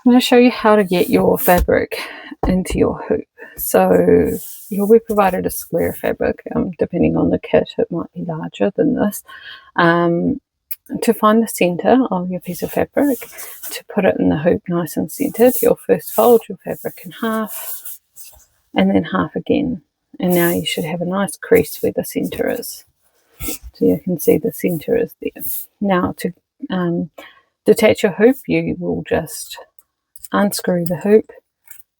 I'm going to show you how to get your fabric into your hoop. So you'll be provided a square fabric. Depending on the kit, it might be larger than this. To find the centre of your piece of fabric, to put it in the hoop nice and centred, you'll first fold your fabric in half and then half again. And now you should have a nice crease where the centre is. So you can see the centre is there. Now to detach your hoop, you will just unscrew the hoop,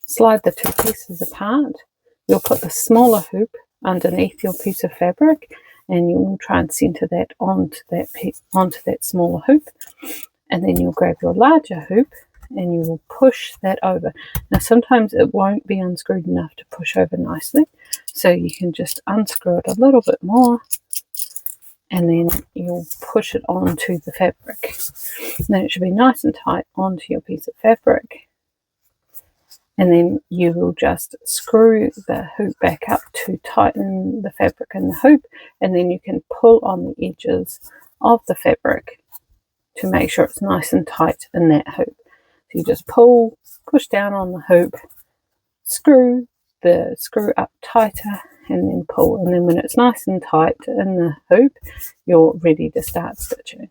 slide the two pieces apart. You'll put the smaller hoop underneath your piece of fabric, and you will try and centre that onto that smaller hoop. And then you'll grab your larger hoop and you will push that over. Now sometimes it won't be unscrewed enough to push over nicely, so you can just unscrew it a little bit more, and then you'll push it onto the fabric. Then it should be nice and tight onto your piece of fabric. And then you will just screw the hoop back up to tighten the fabric in the hoop, and then you can pull on the edges of the fabric to make sure it's nice and tight in that hoop. So you just pull, push down on the hoop, screw the screw up tighter, and then pull. And then when it's nice and tight in the hoop, you're ready to start stitching.